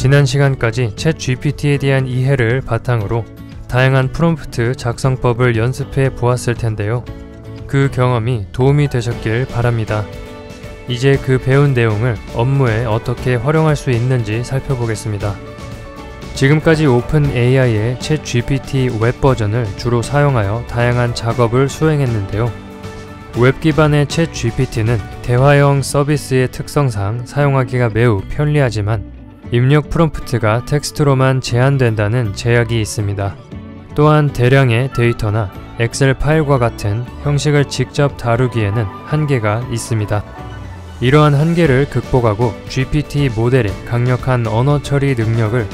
지난 시간까지 챗GPT에 대한 이해를 바탕으로 다양한 프롬프트 작성법을 연습해 보았을 텐데요. 그 경험이 도움이 되셨길 바랍니다. 이제 그 배운 내용을 업무에 어떻게 활용할 수 있는지 살펴보겠습니다. 지금까지 오픈AI의 챗GPT 웹 버전을 주로 사용하여 다양한 작업을 수행했는데요. 웹 기반의 챗GPT는 대화형 서비스의 특성상 사용하기가 매우 편리하지만 입력 프롬프트가 텍스트로만 제한된다는 제약이 있습니다. 또한 대량의 데이터나 엑셀 파일과 같은 형식을 직접 다루기에는 한계가 있습니다. 이러한 한계를 극복하고 GPT 모델의 강력한 언어 처리 능력을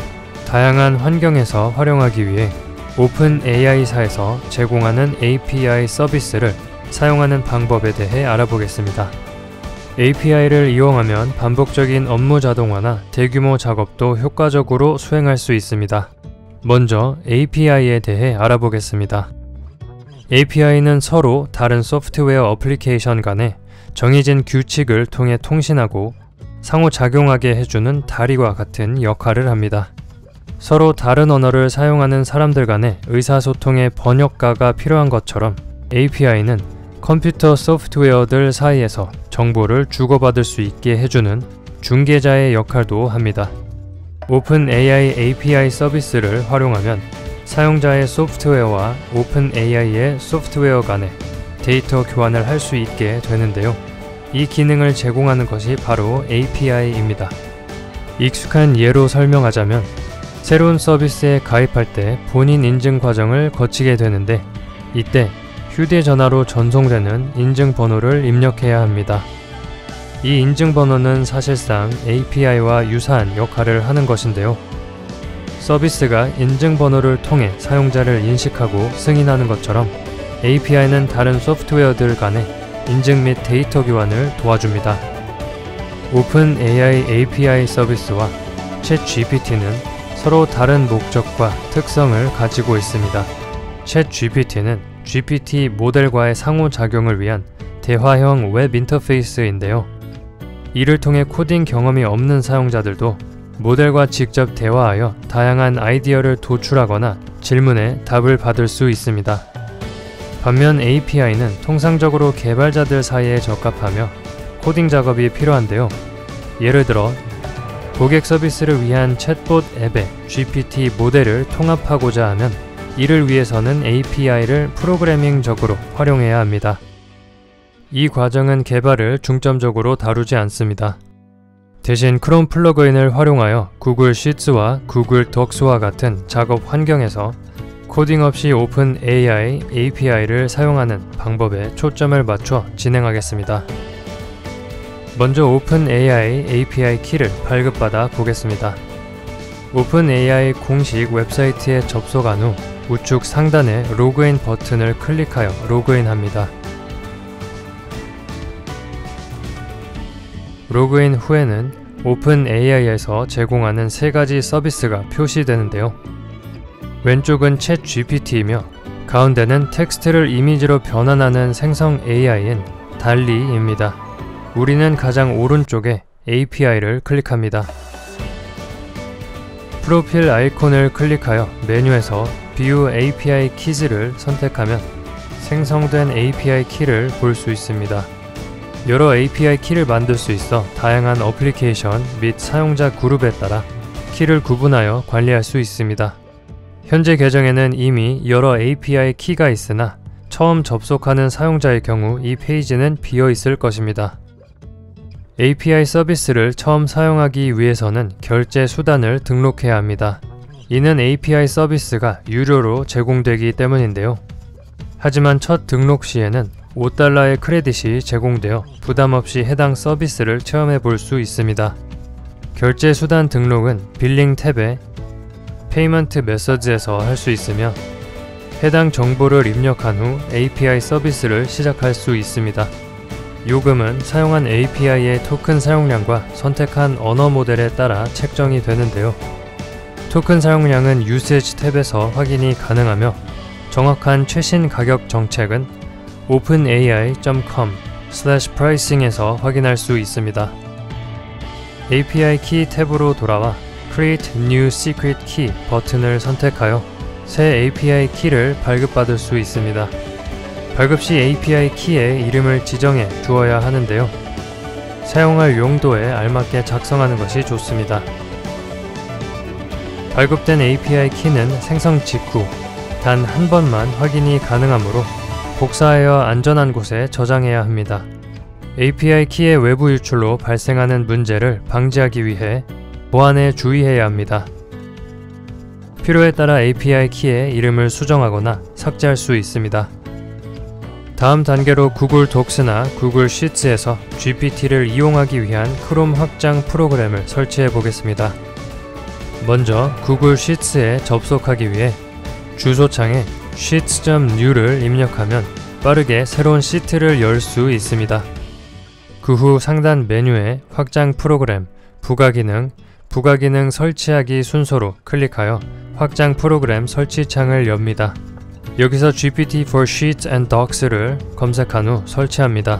다양한 환경에서 활용하기 위해 오픈AI사에서 제공하는 API 서비스를 사용하는 방법에 대해 알아보겠습니다. API를 이용하면 반복적인 업무 자동화나 대규모 작업도 효과적으로 수행할 수 있습니다. 먼저 API에 대해 알아보겠습니다. API는 서로 다른 소프트웨어 어플리케이션 간에 정해진 규칙을 통해 통신하고 상호작용하게 해주는 다리와 같은 역할을 합니다. 서로 다른 언어를 사용하는 사람들 간의 의사소통의 번역가가 필요한 것처럼 API는 컴퓨터 소프트웨어들 사이에서 정보를 주고받을 수 있게 해주는 중개자의 역할도 합니다. 오픈AI API 서비스를 활용하면 사용자의 소프트웨어와 오픈AI의 소프트웨어 간에 데이터 교환을 할 수 있게 되는데요. 이 기능을 제공하는 것이 바로 API입니다. 익숙한 예로 설명하자면 새로운 서비스에 가입할 때 본인 인증 과정을 거치게 되는데 이때 휴대전화로 전송되는 인증번호를 입력해야 합니다. 이 인증번호는 사실상 API와 유사한 역할을 하는 것인데요. 서비스가 인증번호를 통해 사용자를 인식하고 승인하는 것처럼 API는 다른 소프트웨어들 간의 인증 및 데이터 교환을 도와줍니다. 오픈AI API 서비스와 챗GPT는 서로 다른 목적과 특성을 가지고 있습니다. 챗GPT는 GPT 모델과의 상호작용을 위한 대화형 웹 인터페이스인데요. 이를 통해 코딩 경험이 없는 사용자들도 모델과 직접 대화하여 다양한 아이디어를 도출하거나 질문에 답을 받을 수 있습니다. 반면 API는 통상적으로 개발자들 사이에 적합하며 코딩 작업이 필요한데요. 예를 들어 고객 서비스를 위한 챗봇 앱에 GPT 모델을 통합하고자 하면 이를 위해서는 API를 프로그래밍적으로 활용해야 합니다. 이 과정은 개발을 중점적으로 다루지 않습니다. 대신 크롬 플러그인을 활용하여 구글 시트와 구글 덕스와 같은 작업 환경에서 코딩 없이 오픈AI API를 사용하는 방법에 초점을 맞춰 진행하겠습니다. 먼저 오픈AI API 키를 발급받아 보겠습니다. 오픈AI 공식 웹사이트에 접속한 후 우측 상단의 로그인 버튼을 클릭하여 로그인합니다. 로그인 후에는 오픈AI에서 제공하는 3가지 서비스가 표시되는데요. 왼쪽은 챗GPT이며 가운데는 텍스트를 이미지로 변환하는 생성 AI인 달리입니다. 우리는 가장 오른쪽에 API를 클릭합니다. 프로필 아이콘을 클릭하여 메뉴에서 View API Keys를 선택하면 생성된 API 키를 볼 수 있습니다. 여러 API 키를 만들 수 있어 다양한 어플리케이션 및 사용자 그룹에 따라 키를 구분하여 관리할 수 있습니다. 현재 계정에는 이미 여러 API 키가 있으나 처음 접속하는 사용자의 경우 이 페이지는 비어 있을 것입니다. API 서비스를 처음 사용하기 위해서는 결제 수단을 등록해야 합니다. 이는 API 서비스가 유료로 제공되기 때문인데요. 하지만 첫 등록 시에는 $5의 크레딧이 제공되어 부담없이 해당 서비스를 체험해 볼 수 있습니다. 결제 수단 등록은 빌링 탭의 페이먼트 메서드에서 할 수 있으며 해당 정보를 입력한 후 API 서비스를 시작할 수 있습니다. 요금은 사용한 API의 토큰 사용량과 선택한 언어 모델에 따라 책정이 되는데요. 토큰 사용량은 유세지 탭에서 확인이 가능하며 정확한 최신 가격 정책은 openai.com/pricing에서 확인할 수 있습니다. API 키 탭으로 돌아와 Create New Secret Key 버튼을 선택하여 새 API 키를 발급받을 수 있습니다. 발급 시 API 키에 이름을 지정해 주어야 하는데요. 사용할 용도에 알맞게 작성하는 것이 좋습니다. 발급된 API 키는 생성 직후 단 한 번만 확인이 가능하므로 복사하여 안전한 곳에 저장해야 합니다. API 키의 외부 유출로 발생하는 문제를 방지하기 위해 보안에 주의해야 합니다. 필요에 따라 API 키의 이름을 수정하거나 삭제할 수 있습니다. 다음 단계로 구글 독스나 구글 시트에서 GPT를 이용하기 위한 크롬 확장 프로그램을 설치해 보겠습니다. 먼저 구글 시트에 접속하기 위해 주소창에 sheets.new를 입력하면 빠르게 새로운 시트를 열 수 있습니다. 그 후 상단 메뉴에 확장 프로그램, 부가기능 설치하기 순서로 클릭하여 확장 프로그램 설치 창을 엽니다. 여기서 GPT for Sheets and Docs를 검색한 후 설치합니다.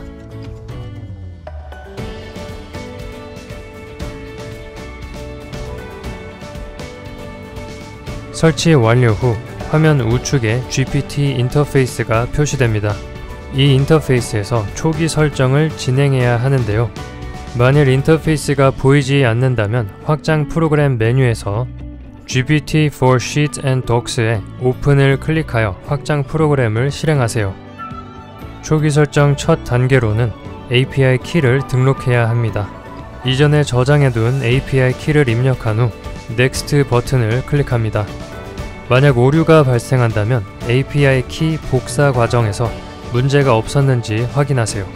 설치 완료 후 화면 우측에 GPT 인터페이스가 표시됩니다. 이 인터페이스에서 초기 설정을 진행해야 하는데요. 만일 인터페이스가 보이지 않는다면 확장 프로그램 메뉴에서 GPT for Sheets and Docs에 오픈을 클릭하여 확장 프로그램을 실행하세요. 초기 설정 첫 단계로는 API 키를 등록해야 합니다. 이전에 저장해둔 API 키를 입력한 후 Next 버튼을 클릭합니다. 만약 오류가 발생한다면 API 키 복사 과정에서 문제가 없었는지 확인하세요.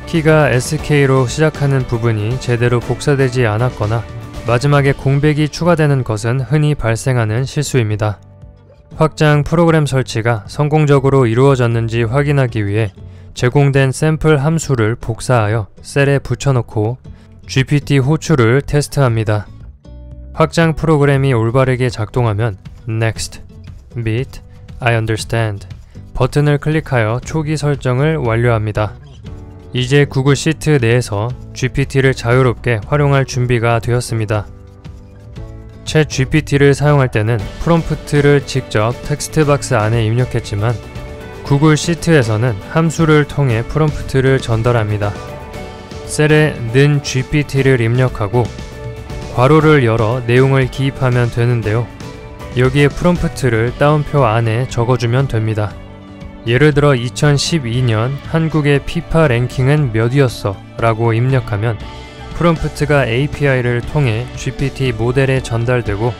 키가 SK로 시작하는 부분이 제대로 복사되지 않았거나 마지막에 공백이 추가되는 것은 흔히 발생하는 실수입니다. 확장 프로그램 설치가 성공적으로 이루어졌는지 확인하기 위해 제공된 샘플 함수를 복사하여 셀에 붙여놓고 GPT 호출을 테스트합니다. 확장 프로그램이 올바르게 작동하면 Next, Meet, I Understand 버튼을 클릭하여 초기 설정을 완료합니다. 이제 구글 시트 내에서 GPT를 자유롭게 활용할 준비가 되었습니다. 챗 GPT를 사용할 때는 프롬프트를 직접 텍스트 박스 안에 입력했지만 구글 시트에서는 함수를 통해 프롬프트를 전달합니다. 셀에 는 GPT를 입력하고 괄호를 열어 내용을 기입하면 되는데요. 여기에 프롬프트를 따옴표 안에 적어주면 됩니다. 예를 들어 2012년 한국의 피파 랭킹은 몇이었어? 라고 입력하면 프롬프트가 API를 통해 GPT 모델에 전달되고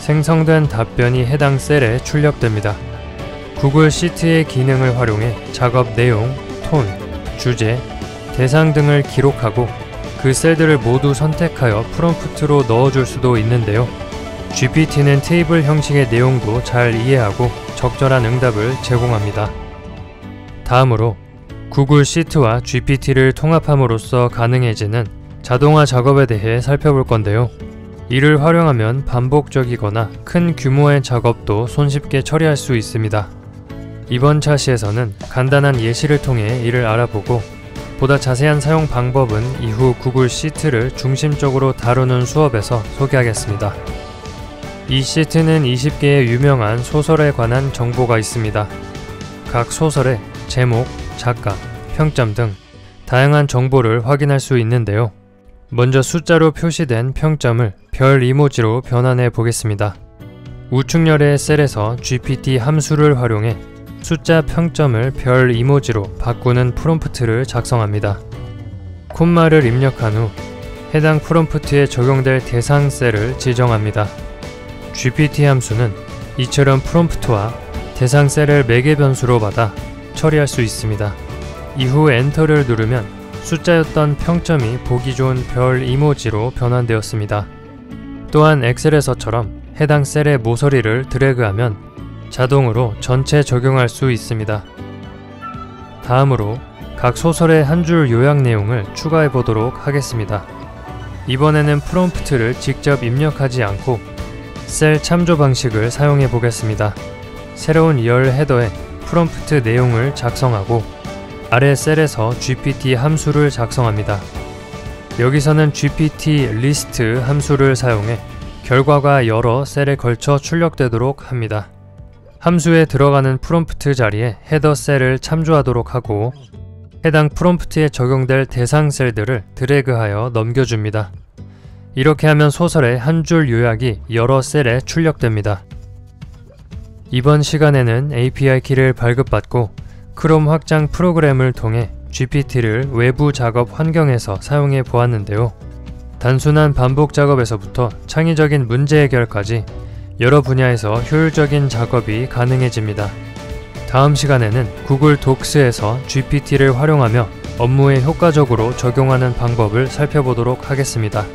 생성된 답변이 해당 셀에 출력됩니다. 구글 시트의 기능을 활용해 작업 내용, 톤, 주제, 대상 등을 기록하고 그 셀들을 모두 선택하여 프롬프트로 넣어줄 수도 있는데요. GPT는 테이블 형식의 내용도 잘 이해하고 적절한 응답을 제공합니다. 다음으로 구글 시트와 GPT를 통합함으로써 가능해지는 자동화 작업에 대해 살펴볼 건데요. 이를 활용하면 반복적이거나 큰 규모의 작업도 손쉽게 처리할 수 있습니다. 이번 차시에서는 간단한 예시를 통해 이를 알아보고 보다 자세한 사용 방법은 이후 구글 시트를 중심적으로 다루는 수업에서 소개하겠습니다. 이 시트는 20개의 유명한 소설에 관한 정보가 있습니다. 각 소설의 제목, 작가, 평점 등 다양한 정보를 확인할 수 있는데요. 먼저 숫자로 표시된 평점을 별 이모지로 변환해 보겠습니다. 우측열의 셀에서 GPT 함수를 활용해 숫자 평점을 별 이모지로 바꾸는 프롬프트를 작성합니다. 콤마를 입력한 후 해당 프롬프트에 적용될 대상 셀을 지정합니다. GPT 함수는 이처럼 프롬프트와 대상 셀을 매개 변수로 받아 처리할 수 있습니다. 이후 엔터를 누르면 숫자였던 평점이 보기 좋은 별 이모지로 변환되었습니다. 또한 엑셀에서처럼 해당 셀의 모서리를 드래그하면 자동으로 전체 적용할 수 있습니다. 다음으로 각 소설의 한 줄 요약 내용을 추가해 보도록 하겠습니다. 이번에는 프롬프트를 직접 입력하지 않고 셀 참조 방식을 사용해 보겠습니다. 새로운 열 헤더에 프롬프트 내용을 작성하고 아래 셀에서 GPT 함수를 작성합니다. 여기서는 GPT list 함수를 사용해 결과가 여러 셀에 걸쳐 출력되도록 합니다. 함수에 들어가는 프롬프트 자리에 헤더 셀을 참조하도록 하고 해당 프롬프트에 적용될 대상 셀들을 드래그하여 넘겨줍니다. 이렇게 하면 소설의 한 줄 요약이 여러 셀에 출력됩니다. 이번 시간에는 API 키를 발급받고 크롬 확장 프로그램을 통해 GPT를 외부 작업 환경에서 사용해 보았는데요. 단순한 반복 작업에서부터 창의적인 문제 해결까지 여러 분야에서 효율적인 작업이 가능해집니다. 다음 시간에는 구글 독스에서 GPT를 활용하며 업무에 효과적으로 적용하는 방법을 살펴보도록 하겠습니다.